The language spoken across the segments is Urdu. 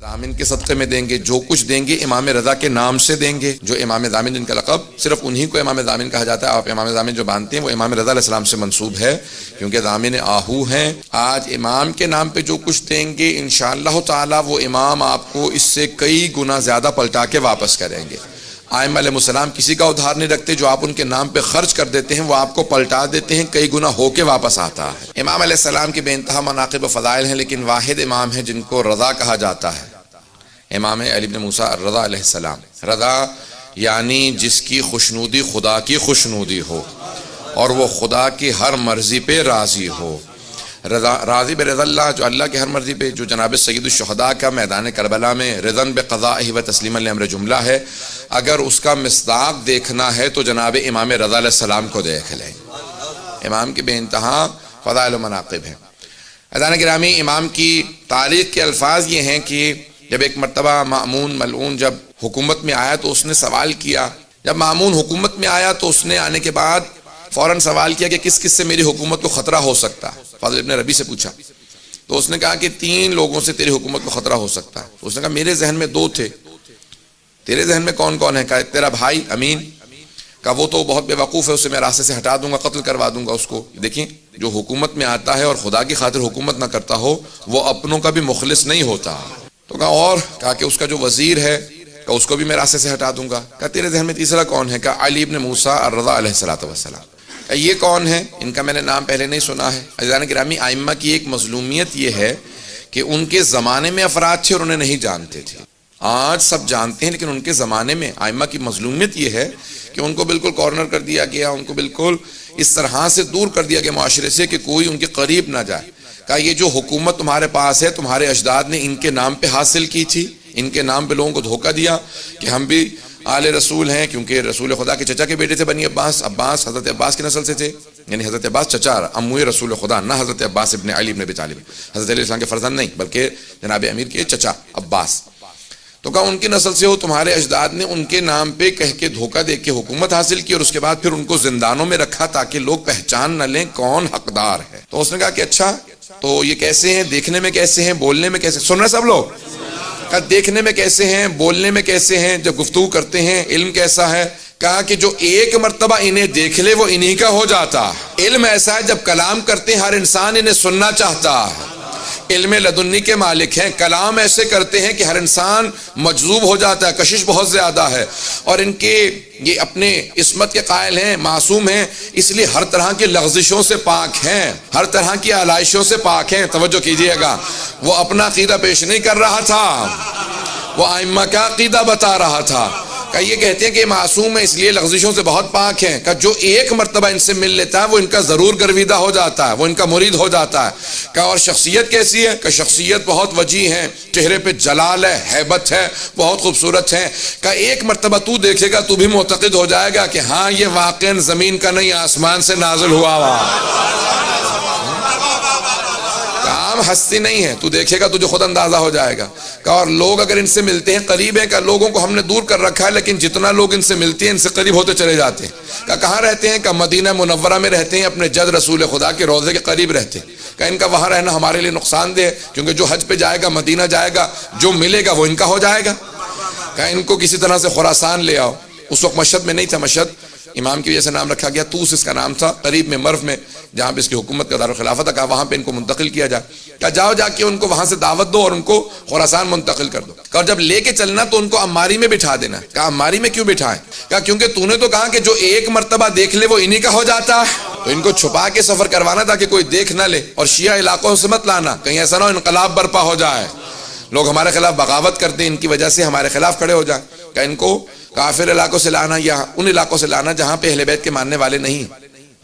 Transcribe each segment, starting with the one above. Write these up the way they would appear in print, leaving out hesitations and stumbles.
ضامن کے صدقے میں دیں گے، جو کچھ دیں گے امام رضا کے نام سے دیں گے. جو امام ضامن جن کا لقب صرف انہی کو امام ضامن کہا جاتا ہے. آپ امام ضامن جو باندھتے ہیں وہ امام رضا علیہ السلام سے منسوب ہے، کیونکہ ضامن آہو ہیں. آج امام کے نام پہ جو کچھ دیں گے انشاءاللہ تعالی وہ امام آپ کو اس سے کئی گنا زیادہ پلٹا کے واپس کریں گے. ائمہ علیہ السلام کسی کا ادھار نہیں رکھتے، جو آپ ان کے نام پہ خرچ کر دیتے ہیں وہ آپ کو پلٹا دیتے ہیں، کئی گنا ہو کے واپس آتا ہے. امام علیہ السلام کے بے انتہا مناقب و فضائل ہیں، لیکن واحد امام ہے جن کو رضا کہا جاتا ہے، امام علی بن موسیٰ الرضا علیہ السلام. رضا یعنی جس کی خوشنودی خدا کی خوشنودی ہو اور وہ خدا کی ہر مرضی پہ راضی ہو. راضی برضا اللہ، جو اللہ کی ہر مرضی پہ، جو جناب سید الشہداء کا میدان کربلا میں رضن بقضائہ و تسلیما لامر جملہ ہے. اگر اس کا مصداق دیکھنا ہے تو جناب امام رضا علیہ السلام کو دیکھ لیں. امام کے بے انتہا فضائل و مناقب ہیں. عزیزان گرامی، امام کی تاریخ کے الفاظ یہ ہیں کہ جب ایک مرتبہ مأمون ملعون جب حکومت میں آیا تو اس نے سوال کیا. جب مأمون حکومت میں آیا تو اس نے آنے کے بعد فوراً سوال کیا کہ کس کس سے میری حکومت کو خطرہ ہو سکتا ہے. فاضل ابن ربیع سے پوچھا تو اس نے کہا کہ 3 لوگوں سے تیری حکومت کو خطرہ ہو سکتا ہے. تو اس نے کہا میرے ذہن میں 2 تھے. تیرے ذہن میں کون کون ہے؟ کہا تیرا بھائی امین، کہا وہ تو بہت بے وقوف ہے، اسے میں راستے سے ہٹا دوں گا، قتل کروا دوں گا اس کو. دیکھیں، جو حکومت میں آتا ہے اور خدا کی خاطر حکومت نہ کرتا ہو وہ اپنوں کا بھی مخلص نہیں ہوتا. تو کہا اور؟ کہا کہ اس کا جو وزیر ہے کہ اس کو بھی میں راستے سے ہٹا دوں گا. کہا تیرے ذہن میں تیسرا کون ہے؟ کہا علی بن موسیٰ الرضا علیہ السلام. کہا یہ کون ہے؟ ان کا میں نے نام پہلے نہیں سنا ہے. عزیزان گرامی، ائمہ کی ایک مظلومیت یہ ہے کہ ان کے زمانے میں افراد تھے اور انہیں نہیں جانتے تھے. آج سب جانتے ہیں، لیکن ان کے زمانے میں ائمہ کی مظلومیت یہ ہے کہ ان کو بالکل کارنر کر دیا گیا، ان کو بالکل اس طرح سے دور کر دیا گیا معاشرے سے کہ کوئی ان کے قریب نہ جائے. کہا یہ جو حکومت تمہارے پاس ہے تمہارے اجداد نے ان کے نام پہ حاصل کی تھی، ان کے نام پہ لوگوں کو دھوکہ دیا کہ ہم بھی آل رسول ہیں، کیونکہ رسول خدا کے چچا کے بیٹے تھے بنی عباس. عباس حضرت عباس کی نسل سے تھے، یعنی حضرت عباس چچا اموی رسول خدا، نہ حضرت عباس ابن علی ابن ابی طالب، حضرت علیہ السلام کے فرزند نہیں بلکہ جناب امیر کے چچا عباس. تو کہا ان کی نسل سے ہو، تمہارے اجداد نے ان کے نام پہ کہہ کے دھوکہ دے کے حکومت حاصل کی اور اس کے بعد پھر ان کو زندانوں میں رکھا تاکہ لوگ پہچان نہ لیں کون حقدار ہے. تو اس نے کہا کہ اچھا تو یہ کیسے ہیں، دیکھنے میں کیسے ہیں، بولنے میں کیسے؟ سن رہے سب لوگ؟ کہا دیکھنے میں کیسے ہیں، بولنے میں کیسے ہیں، جب گفتگو کرتے ہیں علم کیسا ہے؟ کہا کہ جو ایک مرتبہ انہیں دیکھ لے وہ انہی کا ہو جاتا. علم ایسا ہے جب کلام کرتے ہیں ہر انسان انہیں سننا چاہتا ہے. علم لدنی کے مالک ہیں، کلام ایسے کرتے ہیں کہ ہر انسان مجذوب ہو جاتا ہے. کشش بہت زیادہ ہے اور ان کے یہ اپنے عصمت کے قائل ہیں، معصوم ہیں، اس لیے ہر طرح کی لغزشوں سے پاک ہیں، ہر طرح کی آلائشوں سے پاک ہیں. توجہ کیجئے گا، وہ اپنا عقیدہ پیش نہیں کر رہا تھا، وہ ائمہ کا عقیدہ بتا رہا تھا. کہ یہ کہتے ہیں کہ معصوم ہے اس لیے لغزشوں سے بہت پاک ہیں. کہ جو ایک مرتبہ ان سے مل لیتا ہے وہ ان کا ضرور گرویدہ ہو جاتا ہے، وہ ان کا مرید ہو جاتا ہے. کہ اور شخصیت کیسی ہے؟ کہ شخصیت بہت وجیح ہے، چہرے پہ جلال ہے، ہیبت ہے، بہت خوبصورت ہے. کہ ایک مرتبہ تو دیکھے گا تو بھی معتقد ہو جائے گا کہ ہاں یہ واقعاً زمین کا نہیں آسمان سے نازل ہوا ہوا. عام ہستی نہیں ہے، تو دیکھے گا تجھے خود اندازہ ہو جائے گا. کہ اور لوگ اگر ان سے ملتے ہیں قریب ہیں، کہ لوگوں کو ہم نے دور کر رکھا ہے لیکن جتنا لوگ ان سے ملتے ہیں ان سے قریب ہوتے چلے جاتے ہیں. کہ کہاں رہتے ہیں؟ کہ مدینہ منورہ میں رہتے ہیں، اپنے جد رسول خدا کے روضے کے قریب رہتے ہیں. کہ ان کا وہاں رہنا ہمارے لیے نقصان دہ ہے، کیونکہ جو حج پہ جائے گا مدینہ جائے گا، جو ملے گا وہ ان کا ہو جائے گا. کہ ان کو کسی طرح سے خراسان لے آؤ. اس وقت مشہد میں نہیں تھا، مشہد امام کی وجہ سے نام رکھا گیا، توس اس کا نام تھا، قریب میں مرو میں جہاں پہ اس کی حکومت کا دارالخلافت تھا. کہا وہاں پہ ان کو منتقل کیا جائے. کہا جاؤ جا کے ان کو وہاں سے دعوت دو اور ان کو خراسان منتقل کر دو. اور جب لے کے چلنا تو ان کو عماری میں بٹھا دینا. کہا عماری میں کیوں بٹھائیں؟ کہا کیونکہ تو نے تو کہا کہ جو ایک مرتبہ دیکھ لے وہ انہی کا ہو جاتا ہے. تو ان کو چھپا کے سفر کروانا تاکہ کوئی دیکھ نہ لے، اور شیعہ علاقوں سے مت لانا، کہیں ایسا نہ ہو انقلاب برپا ہو جائے، لوگ ہمارے خلاف بغاوت کرتے ہیں، ان کی وجہ سے ہمارے خلاف کھڑے ہو جائیں. کہ ان کو کافر علاقوں سے لانا یا ان علاقوں سے لانا جہاں پہ اہل بیت کے ماننے والے نہیں.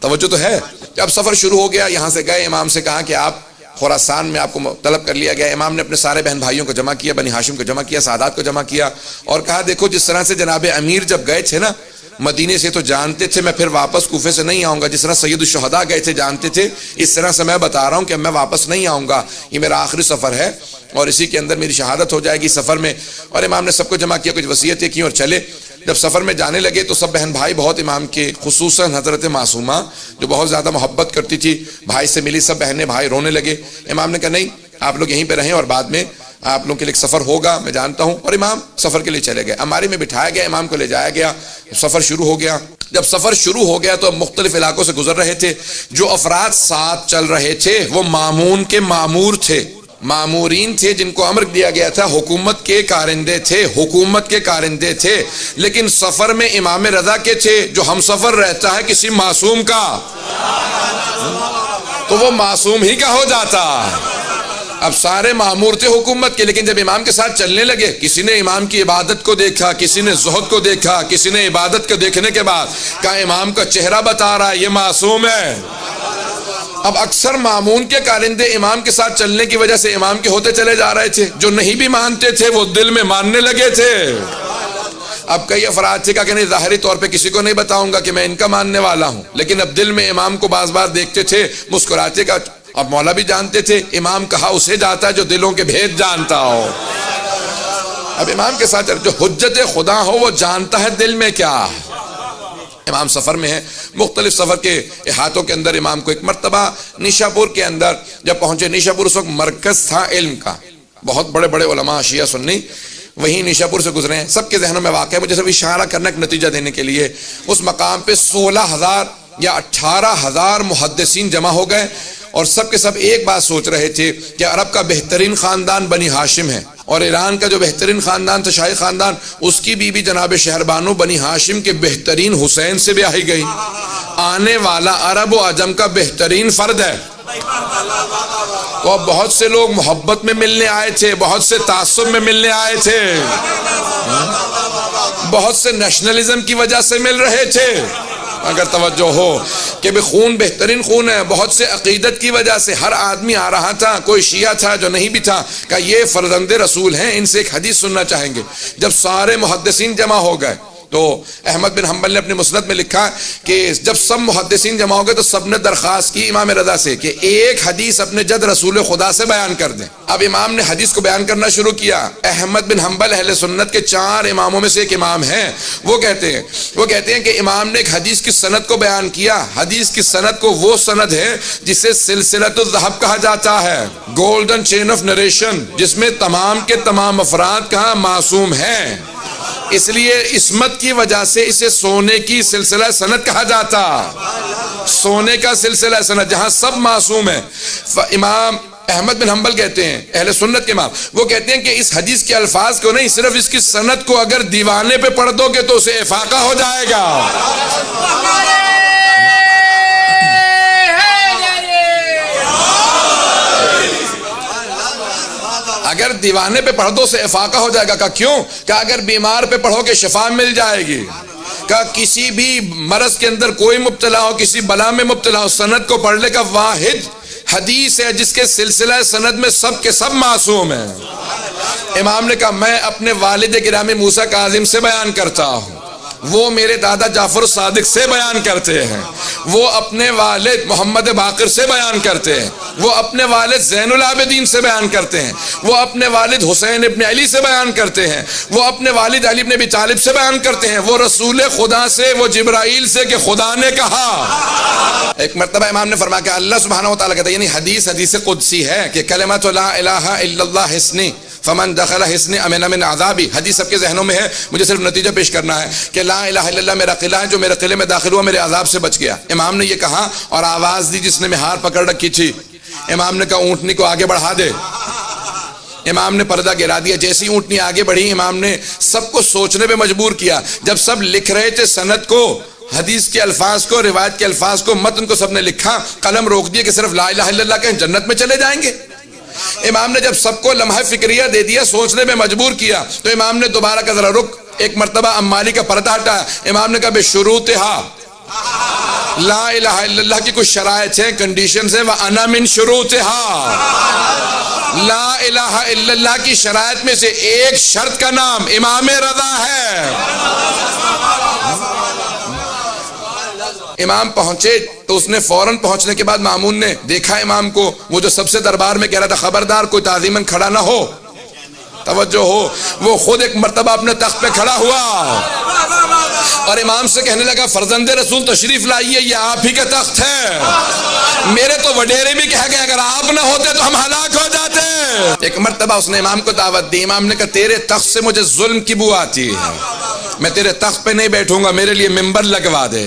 توجہ تو ہے. جب سفر شروع ہو گیا، یہاں سے گئے، امام سے کہا کہ آپ خراسان میں آپ کو طلب کر لیا گیا. امام نے اپنے سارے بہن بھائیوں کو جمع کیا، بنی ہاشم کو جمع کیا، سادات کو جمع کیا، اور کہا دیکھو جس طرح سے جناب امیر جب گئے تھے نا مدینے سے تو جانتے تھے میں پھر واپس کوفے سے نہیں آؤں گا، جس طرح سید الشہداء گئے تھے جانتے تھے، اس طرح سے میں بتا رہا ہوں کہ میں واپس نہیں آؤں گا، یہ میرا آخری سفر ہے اور اسی کے اندر میری شہادت ہو جائے گی سفر میں. اور امام نے سب کو جمع کیا، کچھ وصیتیں کی اور چلے. جب سفر میں جانے لگے تو سب بہن بھائی بہت امام کے، خصوصاً حضرت معصومہ جو بہت زیادہ محبت کرتی تھی، بھائی سے ملی، سب بہنیں بھائی رونے لگے. امام نے کہا نہیں آپ لوگ یہیں پہ رہیں اور بعد میں آپ لوگوں کے لیے ایک سفر ہوگا میں جانتا ہوں، اور امام سفر کے لیے چلے گئے، اماری میں بٹھایا گیا، امام کو لے جایا گیا، سفر شروع ہو گیا۔ جب سفر شروع ہو گیا تو اب مختلف علاقوں سے گزر رہے تھے، جو افراد ساتھ چل رہے تھے وہ مامون کے مامور تھے، مامورین تھے جن کو امر دیا گیا تھا، حکومت کے کارندے تھے، حکومت کے کارندے تھے، لیکن سفر میں امام رضا کے تھے، جو ہم سفر رہتا ہے کسی معصوم کا تو وہ معصوم ہی کا ہو جاتا۔ اب سارے مامور تھے حکومت کے، لیکن جب امام کے ساتھ چلنے لگے، کسی نے امام کی عبادت کو دیکھا، کسی نے زہد کو دیکھا، کسی نے عبادت کو دیکھنے کے بعد کہا امام کا چہرہ بتا رہا ہے یہ معصوم ہے۔ اب اکثر مامون کے کارندے امام کے ساتھ چلنے کی وجہ سے امام کے ہوتے چلے جا رہے تھے، جو نہیں بھی مانتے تھے وہ دل میں ماننے لگے تھے۔ اب کئی افراد تھے کہ نہیں ظاہری طور پہ کسی کو نہیں بتاؤں گا کہ میں ان کا ماننے والا ہوں، لیکن اب دل میں امام کو بعض بار دیکھتے تھے مسکراتے کا۔ اب مولا بھی جانتے تھے امام کہا اسے جاتا ہے جو دلوں کے بھید جانتا ہو۔ اب امام کے ساتھ جو حجت خدا ہو وہ جانتا ہے دل میں کیا۔ امام سفر میں ہے، مختلف سفر کے احاطوں کے اندر امام کو ایک مرتبہ نیشاپور کے اندر جب پہنچے، نیشاپور اس وقت مرکز تھا علم کا، بہت بڑے بڑے علماء شیعہ سنی وہیں نیشاپور سے گزرے ہیں، سب کے ذہنوں میں واقع ہے، مجھے صرف اشارہ کرنا ایک نتیجہ دینے کے لیے۔ اس مقام پہ 16,000 یا 18,000 محدثین جمع ہو گئے، اور سب کے سب ایک بات سوچ رہے تھے کہ عرب کا بہترین خاندان بنی ہاشم ہے، اور ایران کا جو بہترین خاندان تھا شاہی خاندان، اس کی بیوی جناب شہربانو بنی ہاشم کے بہترین حسین سے بیاہی گئی۔ آنے والا عرب و عجم کا بہترین فرد ہے۔ تو اب بہت سے لوگ محبت میں ملنے آئے تھے، بہت سے تعصب میں ملنے آئے تھے، بہت سے نیشنلزم کی وجہ سے مل رہے تھے، اگر توجہ ہو کہ بھی خون بہترین خون ہے، بہت سے عقیدت کی وجہ سے ہر آدمی آ رہا تھا، کوئی شیعہ تھا جو نہیں بھی تھا کہ یہ فرزند رسول ہیں، ان سے ایک حدیث سننا چاہیں گے۔ جب سارے محدثین جمع ہو گئے تو احمد بن حنبل نے اپنے مسند میں لکھا کہ جب سب محدثین جمع ہو گئے تو سب نے درخواست کی امام رضا سے کہ ایک حدیث اپنے جد رسول خدا سے بیان کر دیں۔ اب امام نے حدیث کو بیان کرنا شروع کیا۔ احمد بن حنبل اہل سنت کے 4 اماموں میں سے ایک امام ہیں، وہ کہتے ہیں کہ امام نے ایک حدیث کی سند کو بیان کیا۔ حدیث کی سند کو وہ سند ہے جسے سلسلۃ الذہب کہا جاتا ہے، گولڈن چین آف نریشن، جس میں تمام کے تمام افراد کہاں معصوم ہیں، اس لیے عصمت کی وجہ سے اسے سونے کی سلسلہ سند کہا جاتا، سونے کا سلسلہ سند جہاں سب معصوم ہیں۔ امام احمد بن حنبل کہتے ہیں، اہل سنت کے امام، وہ کہتے ہیں کہ اس حدیث کے الفاظ کو نہیں، صرف اس کی سند کو اگر دیوانے پہ پڑھ دو گے تو اسے افاقہ ہو جائے گا۔ اگر دیوانے پہ پڑھ دو سے افاقہ ہو جائے گا۔ کہ کیوں؟ کہ اگر بیمار پہ پڑھو کہ شفا مل جائے گی، کہ کسی بھی مرض کے اندر کوئی مبتلا ہو، کسی بلا میں مبتلا ہو، سند کو پڑھ لے گا۔ واحد حدیث ہے جس کے سلسلہ سند میں سب کے سب معصوم ہیں۔ امام نے کہا میں اپنے والد گرامی موسیٰ کاظم سے بیان کرتا ہوں، وہ میرے دادا جعفر صادق سے بیان کرتے ہیں، وہ اپنے والد محمد باقر سے بیان کرتے ہیں، وہ اپنے والد زین العابدین سے بیان کرتے ہیں، وہ اپنے والد حسین ابن علی سے بیان کرتے ہیں، وہ اپنے والد علی ابن ابی طالب سے بیان کرتے ہیں، وہ رسول خدا سے، وہ جبرائیل سے کہ خدا نے کہا۔ ایک مرتبہ امام نے فرمایا کہ اللہ سبحانہ وتعالیٰ کہتا ہے، یعنی حدیث قدسی ہے کہ کلمۃ لا الہ الا اللہ حسنی فمن دخل حسن امن من عذابی۔ حدیث سب کے ذہنوں میں ہے، مجھے صرف نتیجہ پیش کرنا ہے کہ لا الہ الا اللہ میرا قلعہ ہے، جو میرے قلعے میں داخل ہوا میرے عذاب سے بچ گیا۔ امام نے یہ کہا اور آواز دی جس نے مہار پکڑ رکھی تھی، امام نے کہا اونٹنی کو آگے بڑھا دے۔ امام نے پردہ گرا دیا، جیسی اونٹنی آگے بڑھی امام نے سب کو سوچنے پہ مجبور کیا۔ جب سب لکھ رہے تھے سند کو، حدیث کے الفاظ کو، روایت کے الفاظ کو، متن کو سب نے لکھا، قلم روک دیا کہ صرف لا الہ الا اللہ کہیں جنت میں چلے جائیں گے۔ امام نے جب سب کو لمحہ فکریہ دے دیا، سوچنے میں مجبور کیا، تو امام نے دوبارہ کا ذرا رک، ایک مرتبہ امالی کا پردہ ہٹایا۔ امام نے کہا بشروطہا، لا الہ الا اللہ کی کچھ شرائط ہیں، کنڈیشنز ہیں، وَأَنَا مِن شُرُوطِهَا۔ لا الہ الا اللہ کی شرائط میں سے ایک شرط کا نام امام رضا ہے۔ امام پہنچے تو اس نے فوراً پہنچنے کے بعد مامون نے دیکھا امام کو، وہ جو سب سے دربار میں کہہ رہا تھا خبردار کوئی تعظیماً کھڑا نہ ہو، توجہ ہو، وہ خود ایک مرتبہ اپنے تخت پہ کھڑا ہوا اور امام سے کہنے لگا فرزند رسول تشریف لائیے، یہ آپ ہی کا تخت ہے، میرے تو وڈیرے بھی کہہ گئے اگر آپ نہ ہوتے تو ہم ہلاک ہو جاتے۔ ایک مرتبہ اس نے امام کو دعوت دی، امام نے کہا تیرے تخت سے مجھے ظلم کی بو آتی ہے، میں تیرے تخت پہ نہیں بیٹھوں گا، میرے لیے ممبر لگوا دے۔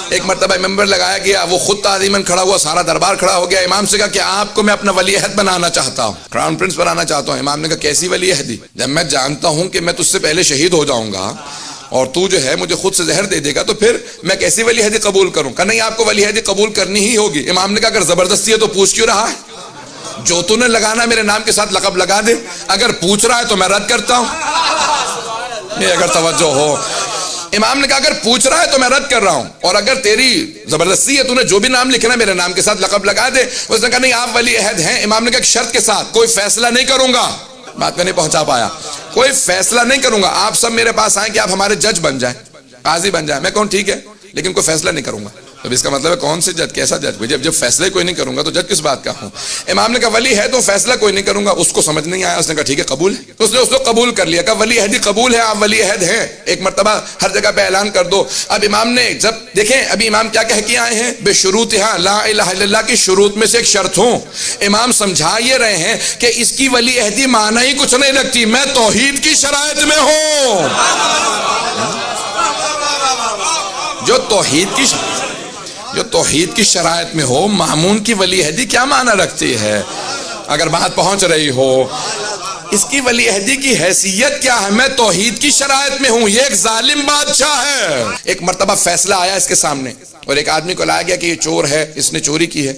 ایک مرتبہ ممبر لگایا گیا، وہ خود تعظیماً کھڑا ہوا، سارا دربار کھڑا ہو گیا۔ امام سے کہا کہ آپ کو میں اپنا ولی عہد بنانا چاہتا ہوں، کراؤن پرنس بنانا چاہتا ہوں۔ امام نے کہا کیسی ولی عہدی؟ جب میں جانتا ہوں کہ میں تجھ سے پہلے شہید ہو جاؤں گا اور تو جو ہے مجھے خود سے زہر دے دے گا تو پھر میں کیسی ولی عہدی قبول کروں؟ کہ نہیں آپ کو ولی عہدی قبول کرنی ہی ہوگی۔ امام نے کہا اگر زبردستی ہے تو پوچھ کیوں رہا ہے؟ جو تو نے لگانا میرے نام کے ساتھ لقب لگا دے، اگر پوچھ رہا ہے تو میں رد کرتا ہوں۔ یہ اگر توجہ ہو، امام نے کہا اگر پوچھ رہا ہے تو میں رد کر رہا ہوں، اور اگر تیری زبردستی ہے تو نے جو بھی نام لکھنا میرے نام کے ساتھ لقب لگا دے۔ اس نے کہا نہیں آپ ولی عہد ہیں۔ امام نے کہا ایک شرط کے ساتھ، کوئی فیصلہ نہیں کروں گا، بات میں نہیں پہنچا پایا، کوئی فیصلہ نہیں کروں گا، آپ سب میرے پاس آئیں کہ آپ ہمارے جج بن جائیں، قاضی بن جائیں۔ میں کہوں ٹھیک ہے لیکن کوئی فیصلہ نہیں کروں گا۔ تو اس کا مطلب ہے کون سے جج، کیسا جج؟ جب فیصلے کوئی نہیں کروں گا تو جج کس بات کا ہوں؟ امام نے کہا ولی ہے تو فیصلہ کوئی نہیں کروں گا۔ اس کو سمجھ نہیں آیا، اس نے کہا ٹھیک ہے قبول ہے۔ اس نے اس کو قبول کر لیا، کہا ولی عہدی قبول ہے، آپ ولی عہد ہیں، ایک مرتبہ ہر جگہ پہ اعلان کر دو۔ اب امام نے جب دیکھیں ابھی امام کیا کہہ کے آئے ہیں، بے شروطہا لا الہ الا اللہ کی شروط میں سے ایک شرط ہوں۔ امام سمجھا یہ رہے ہیں کہ اس کی ولی عہدی معنی ہی کچھ نہیں رکھتی، میں توحید کی شرائط میں ہوں۔ جو توحید کی شرائط میں ہو، مامون کی ولی عہدی کیا معنی رکھتی ہے؟ اگر بات پہنچ رہی ہو، اس کی ولی عہدی کی حیثیت کیا ہے؟ میں توحید کی شرائط میں ہوں، یہ ایک ظالم بادشاہ ہے۔ ایک مرتبہ فیصلہ آیا اس کے سامنے اور ایک آدمی کو لایا گیا کہ یہ چور ہے، اس نے چوری کی ہے۔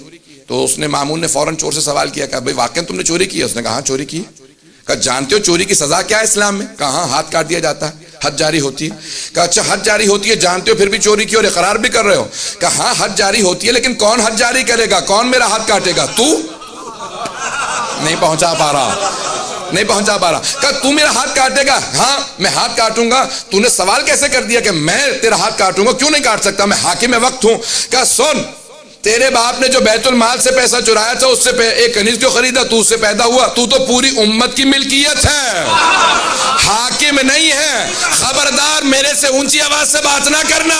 تو اس نے مامون نے فوراً چور سے سوال کیا کہ بھائی واقعی تم نے چوری کی ہے؟ اس نے کہا ہاں چوری کی ہے۔ کہا جانتے ہو چوری کی سزا کیا ہے اسلام میں؟ کہا ہاں ہاتھ کاٹ دیا جاتا ہے، حد جاری ہوتی ہے۔ کہا اچھا حد جاری ہوتی ہے، جانتے ہو پھر بھی چوری کی اور اقرار بھی کر رہے ہو؟ کہا ہاں حد جاری ہوتی ہے لیکن کون حد جاری کرے گا؟ کون میرا ہاتھ کاٹے گا؟ تو نہیں پہنچا پا رہا۔ کہا تو میرا ہاتھ کاٹے گا؟ ہاں میں ہاتھ کاٹوں گا۔ تو نے سوال کیسے کر دیا کہ میں تیرا ہاتھ کاٹوں گا؟ کیوں نہیں کاٹ سکتا، میں حاکم وقت ہوں۔ کہا سن، تیرے باپ نے جو بیت المال سے پیسہ چرایا تھا اس سے ایک کنیز کیوں خریدا؟ تو اس سے پیدا ہوا، تو پوری امت کی ملکیت ہے، حاکم نہیں ہے۔ خبردار میرے سے اونچی آواز سے بات نہ کرنا،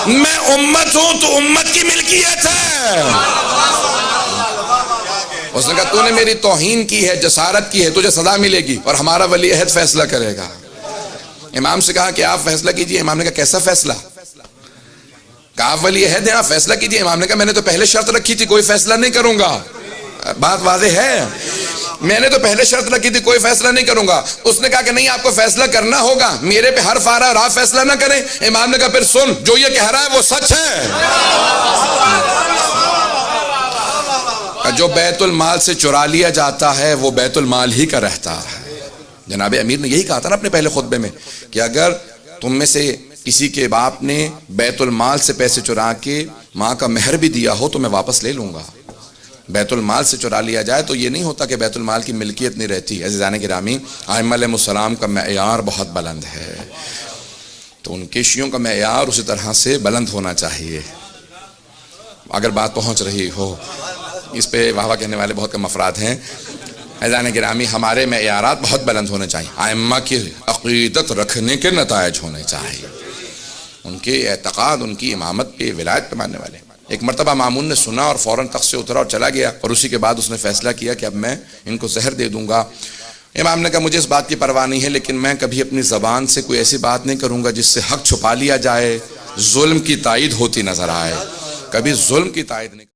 میں امت ہوں، تو امت کی ملکیت ہے۔ اس نے کہا تو نے میری توہین کی ہے، جسارت کی ہے، تجھے سزا ملے گی اور ہمارا ولی عہد فیصلہ کرے گا۔ امام سے کہا کہ آپ فیصلہ کیجئے۔ امام نے کہا کیسا فیصلہ؟ کہا آپ ولی عہد ہیں، آپ فیصلہ کیجئے۔ امام نے کہا میں نے تو پہلے شرط رکھی تھی کوئی فیصلہ نہیں کروں گا۔ بات واضح ہے، میں نے تو پہلے شرط رکھی تھی کوئی فیصلہ نہیں کروں گا۔ اس نے کہا کہ نہیں آپ کو فیصلہ کرنا ہوگا، میرے پہ حرف آ رہا ہے اور آپ فیصلہ نہ کریں۔ امام نے کہا پھر سن، جو یہ کہہ رہا ہے وہ سچ ہے۔ جو بیت المال سے چرا لیا جاتا ہے وہ بیت المال ہی کا رہتا ہے۔ جناب امیر نے یہی کہا تھا نا اپنے پہلے خطبے میں کہ اگر تم میں سے کسی کے باپ نے بیت المال سے پیسے چرا کے ماں کا مہر بھی دیا ہو تو میں واپس لے لوں گا۔ بیت المال سے چرا لیا جائے تو یہ نہیں ہوتا کہ بیت المال کی ملکیت نہیں رہتی۔ عزیزان گرامی، ائمہ علیہ السلام کا معیار بہت بلند ہے، تو ان کے شیعوں کا معیار اسی طرح سے بلند ہونا چاہیے۔ اگر بات پہنچ رہی ہو، اس پہ واہ واہ کہنے والے بہت کم افراد ہیں۔ عزیزان گرامی، ہمارے معیارات بہت بلند ہونے چاہیے، ائمہ کی عقیدت رکھنے کے نتائج ہونے چاہیے، ان کے اعتقاد، ان کی امامت پہ، ولایت پہ ماننے والے۔ ایک مرتبہ مامون نے سنا اور فوراً تخت سے اترا اور چلا گیا، اور اسی کے بعد اس نے فیصلہ کیا کہ اب میں ان کو زہر دے دوں گا۔ امام نے کہا مجھے اس بات کی پرواہ نہیں ہے، لیکن میں کبھی اپنی زبان سے کوئی ایسی بات نہیں کروں گا جس سے حق چھپا لیا جائے، ظلم کی تائید ہوتی نظر آئے، کبھی ظلم کی تائید نہیں۔